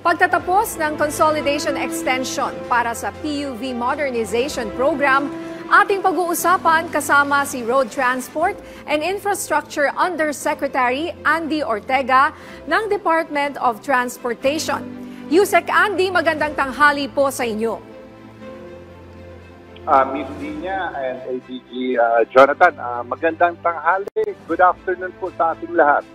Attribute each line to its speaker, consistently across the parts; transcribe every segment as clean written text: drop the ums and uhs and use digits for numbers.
Speaker 1: Pagtatapos ng Consolidation Extension para sa PUV Modernization Program, ating pag-uusapan kasama si Road Transport and Infrastructure Undersecretary Andy Ortega ng Department of Transportation. Yusek Andy, magandang tanghali po sa inyo.
Speaker 2: Miss Linya and ADG Jonathan, magandang tanghali. Good afternoon po sa ating lahat.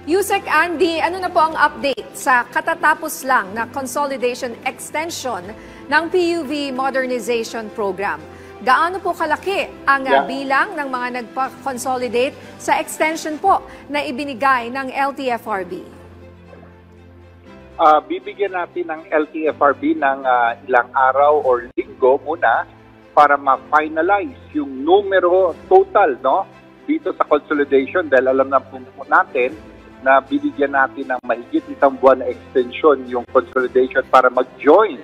Speaker 1: Yusek Andy, ano na po ang update sa katatapos lang na Consolidation Extension ng PUV Modernization Program? Gaano po kalaki ang bilang ng mga nagpa-consolidate sa extension po na ibinigay ng LTFRB?
Speaker 2: Bibigyan natin ng LTFRB ng ilang araw or linggo muna para ma-finalize yung numero total, no, dito sa consolidation, dahil alam na po natin na binigyan natin ng mahigit isang buwan na extension yung consolidation para mag-join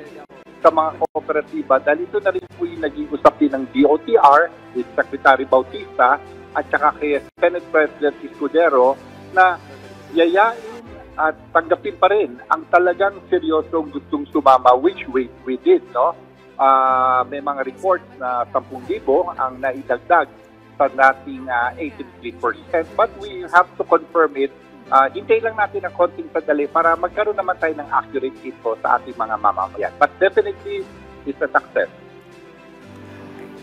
Speaker 2: sa mga kooperatiba, dahil ito na rin po yung naging usapin ng DOTR with Secretary Bautista at saka kay Senate President Escudero na yayain at tanggapin pa rin ang talagang seryosong gustong sumama, which we did, no? May mga reports na 10,000 ang naidagdag sa dating 83%, but we have to confirm it. Hintay lang natin ng konting sandali para magkaroon naman tayo ng accurate info sa ating mga mamamayan. But definitely, it's a success.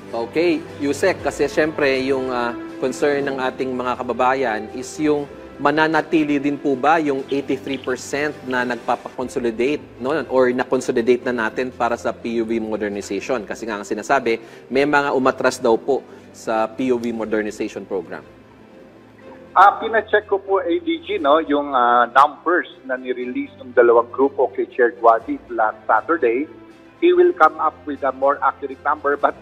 Speaker 3: Okay, Yusek, kasi syempre yung concern ng ating mga kababayan is yung mananatili din po ba yung 83% na nagpapakonsolidate, no, or na-consolidate na natin para sa PUV modernization? Kasi nga ang sinasabi, may mga umatras daw po sa PUV modernization program.
Speaker 2: Pina-check ko po, ADG, no, yung numbers na ni-release ng dalawang grupo kay Chair Guadis last Saturday. He will come up with a more accurate number, but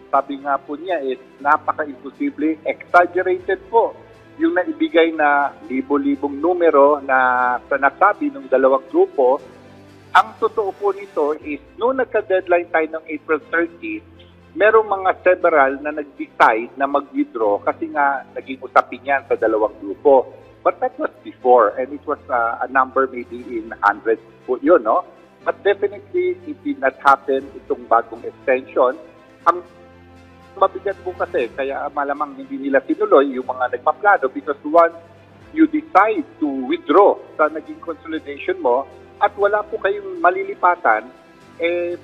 Speaker 2: sabi nga po niya is napaka-imposible, exaggerated po yung naibigay na libo-libong numero na nasabi ng dalawang grupo. Ang totoo po nito is noong nagka-deadline tayo ng April 30, merong mga several na nag-decide na mag-withdraw kasi nga naging usapin yan sa dalawang grupo. But that was before, and it was a number maybe in hundreds po yun, no? But definitely, it did not happen itong bagong extension. Ang mabigat po kasi, kaya malamang hindi nila tinuloy yung mga nagpaplano because once you decide to withdraw sa naging consolidation mo at wala po kayong malilipatan,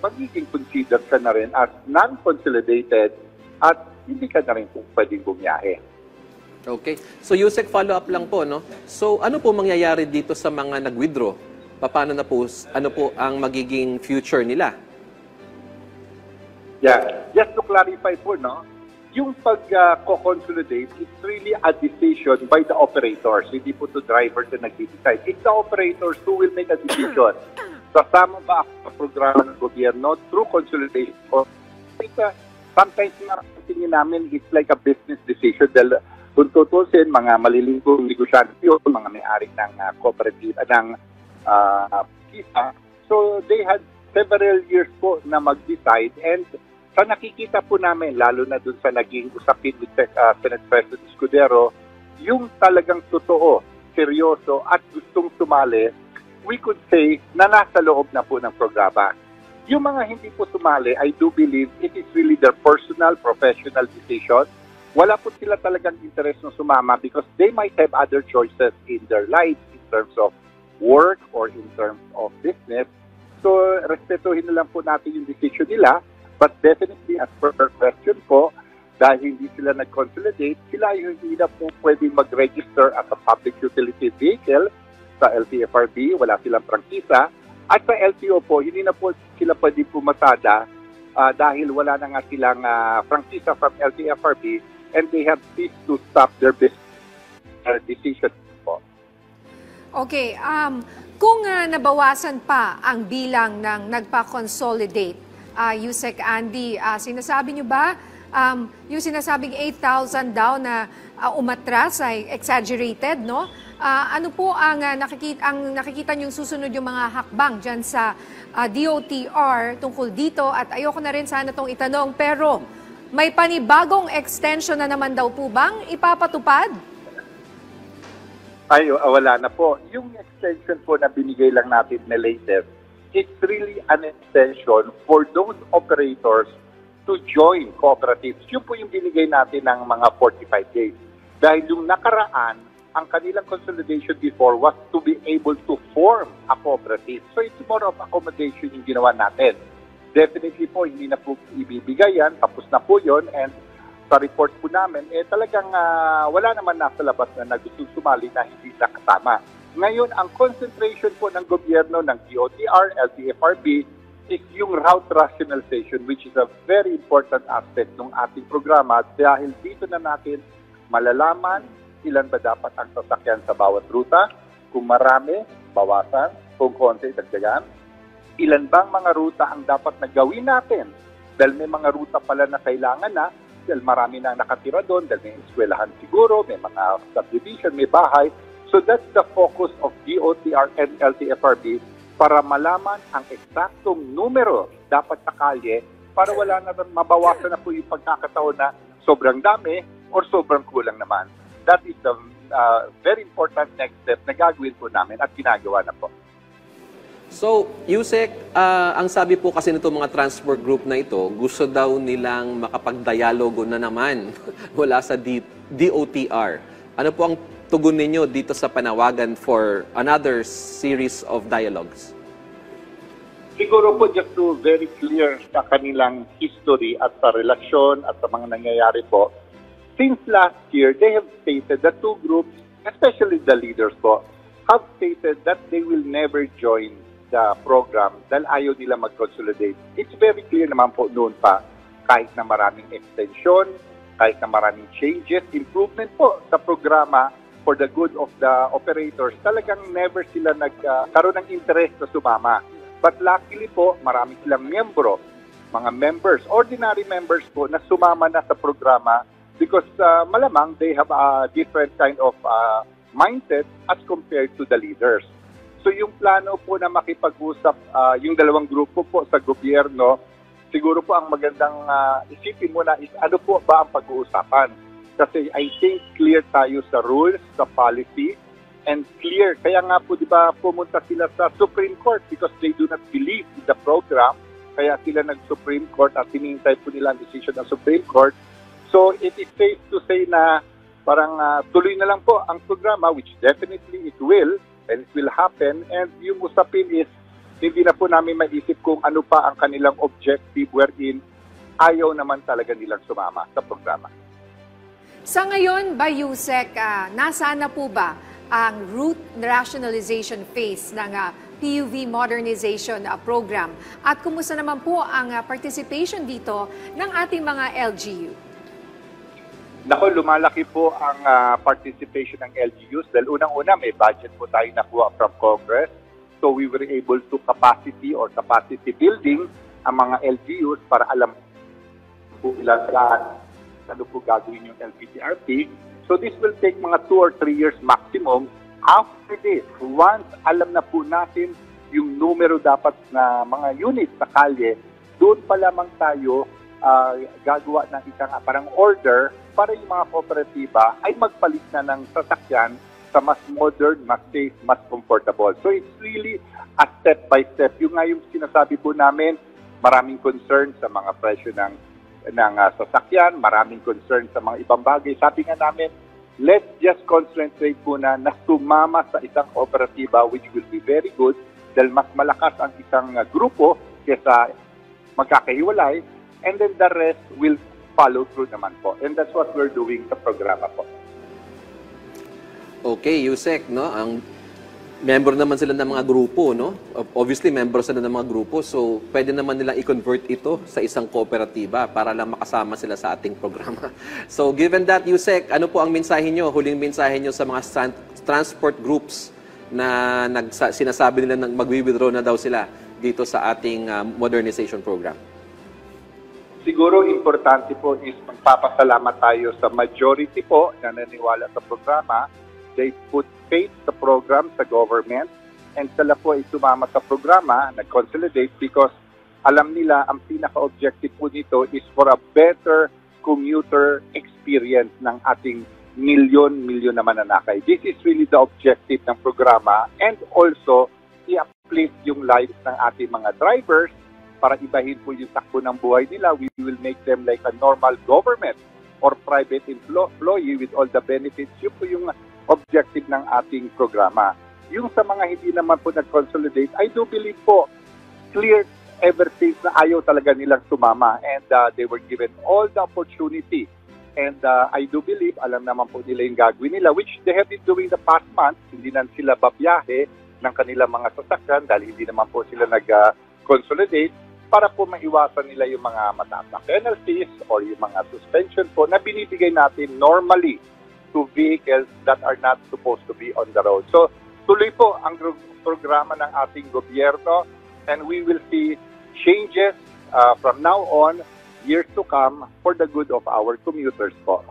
Speaker 2: magiging considered ka na rin as non-consolidated at hindi ka na rin po pwedeng bumiyahe.
Speaker 3: Okay. So, Yusek, follow-up lang po, no? So, ano po mangyayari dito sa mga nag-withdraw? Paano na po, ano po ang magiging future nila?
Speaker 2: Yeah. Just to clarify po, no? Yung pag-consolidate, it's really a decision by the operators. Hindi po to drivers na nag-decide. It's the operators who will make a decision. Sasama ba ang programa ng gobyerno through consolidation? Sometimes tingin namin it's like a business decision dahil kung tutusin, mga malilingkong negosyante yun, mga may-ari ng cooperative, ng kisa. So they had several years po na mag-decide, and sa nakikita po namin, lalo na dun sa naging usapin with Senate President Escudero, yung talagang totoo, seryoso at gustong sumali, we could say na nasa loob na po ng programa. Yung mga hindi po sumali, I do believe it is really their personal, professional decision. Wala po sila talagang interest na sumama because they might have other choices in their lives in terms of work or in terms of business. So, respetuhin na lang po natin yung decision nila. But definitely, as per her question po, dahil hindi sila nag-consolidate, sila yung hindi na po pwedeng mag-register as a public utility vehicle sa LTFRB, wala silang prangkisa. At sa LTO po, hindi na po sila pwede pumasada dahil wala na nga silang prangkisa from LTFRB and they have ceased to stop their business decision po.
Speaker 1: Okay, kung nabawasan pa ang bilang ng nagpa-consolidate, Yusek Andy, sinasabi nyo ba yung sinasabing 8,000 daw na umatras ay exaggerated, no? Ano po ang nakikita niyong susunod yung mga hakbang dyan sa DOTR tungkol dito? At ayoko na rin sana itong itanong, pero may panibagong extension na naman daw po bang ipapatupad?
Speaker 2: Ay, wala na po. Yung extension po na binigay lang natin na latest, it's really an extension for those operators to join cooperatives. Yun po yung binigay natin ng mga 45 days. Dahil yung nakaraan, ang kanilang consolidation before was to be able to form a cooperative. So it's more of accommodation yung ginawa natin. Definitely po, hindi na po ibibigay yan. Tapos na po yun. And sa report po namin, talagang wala naman nasa labas na gustong sumali na hindi nakasama. Ngayon, ang concentration po ng gobyerno, ng DOTR, LTFRB, is yung route rationalization, which is a very important aspect ng ating programa dahil dito na natin malalaman ilan ba dapat ang sasakyan sa bawat ruta, kung marami, bawasan, kung konti, dagdagan. Ilan bang mga ruta ang dapat na gawin natin? Dahil may mga ruta pala na kailangan na, dahil marami na nakatira doon, dahil may eskwelahan siguro, may mga subdivision, may bahay. So that's the focus of DOTR and LTFRB para malaman ang eksaktong numero dapat sa kalye para wala na mabawasan na po yung pagkakataon na sobrang dami or sobrang kulang naman. That is the very important next step na gagawin po namin at ginagawa na po.
Speaker 3: So, Yusek, ang sabi po kasi nito mga transport group na ito, gusto daw nilang makapag-dialogo na naman mula sa DOTR. Ano po ang tugon ninyo dito sa panawagan for another series of dialogues?
Speaker 2: Siguro po just to very clear sa kanilang history at sa relasyon at sa mga nangyayari po, since last year, they have stated that two groups, especially the leaders po, have stated that they will never join the program dahil ayaw nila mag-consolidate. It's very clear naman po noon pa, kahit na maraming extension, kahit na maraming changes, improvement po sa programa for the good of the operators, talagang never sila nagkaroon ng interest na sumama. But luckily po, marami silang miyembro, mga members, ordinary members po na sumama na sa programa because malamang they have a different kind of mindset as compared to the leaders. So yung plano po na makipag-usap yung dalawang grupo po sa gobyerno, siguro po ang magandang isipin muna is ano po ba ang pag-uusapan. Kasi I think clear tayo sa rules, sa policy, and clear. Kaya nga po, di ba, pumunta sila sa Supreme Court because they do not believe in the program. Kaya sila nag-Supreme Court at hinihintay po nila ang decision ng Supreme Court. So it is safe to say na parang tuloy na lang po ang programa, which definitely it will, and it will happen. And yung usapin is, hindi na po namin maisip kung ano pa ang kanilang objective wherein ayaw naman talaga nilang sumama sa programa.
Speaker 1: Sa ngayon ba, Yusek, nasaan na po ba ang route rationalization phase ng PUV modernization program? At kumusta naman po ang participation dito ng ating mga LGU?
Speaker 2: Nako, lumalaki po ang participation ng LGUs dahil unang-una may budget po tayo nakuha from Congress. So we were able to capacity building ang mga LGUs para alam po ilan ano po gagawin yung LPTRP. So this will take mga 2 or 3 years maximum. After this, once alam na po natin yung numero dapat na mga units sa kalye, doon pa lamang tayo gagawa ng isang parang order para yung mga kooperatiba ay magpalit na ng sasakyan sa mas modern, mas safe, mas comfortable. So it's really a step-by-step. Yung nga yung sinasabi po namin, maraming concern sa mga presyo ng sasakyan, maraming concern sa mga ibang bagay. Sabi nga namin, let's just concentrate po na sumama sa isang kooperatiba which will be very good dahil mas malakas ang isang grupo kaysa magkakahiwalay, and then the rest will follow through naman po. And that's what we're doing sa programa po.
Speaker 3: Okay, Yusek, no? Ang member naman sila ng mga grupo, no? Obviously, member sila ng mga grupo, so pwede naman nilang i-convert ito sa isang kooperatiba para lang makasama sila sa ating programa. So, given that, Yusek, ano po ang mensahe nyo, huling mensahe nyo sa mga transport groups na sinasabi nila na mag-withdraw na daw sila dito sa ating modernization program?
Speaker 2: Siguro importante po is magpapasalamat tayo sa majority po na naniwala sa programa. They put faith sa program, sa government, and sila po ay sumama sa programa, nag-consolidate because alam nila ang pinaka-objective po nito is for a better commuter experience ng ating milyon na mananakay. This is really the objective ng programa, and also i-uplift yung lives ng ating mga drivers para ibahin po yung takbo ng buhay nila. We will make them like a normal government or private employee with all the benefits. Yun po yung objective ng ating programa. Yung sa mga hindi naman po nag-consolidate, I do believe po, clear ever since na ayaw talaga nilang sumama, and they were given all the opportunity. And I do believe, alam naman po nila yung gagawin nila, which they have been doing the past month. Hindi na sila babiyahe ng kanilang mga sasakyan dahil hindi naman po sila nag-consolidate, para po maiwasan nila yung mga mataas na penalties or yung mga suspension po na binibigay natin normally to vehicles that are not supposed to be on the road. So tuloy po ang programa ng ating gobyerno, and we will see changes from now on, years to come, for the good of our commuters po.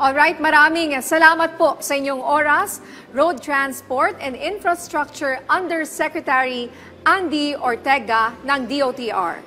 Speaker 1: Alright, maraming salamat po sa inyong oras, Road Transport and Infrastructure Undersecretary Andy Ortega ng DOTR.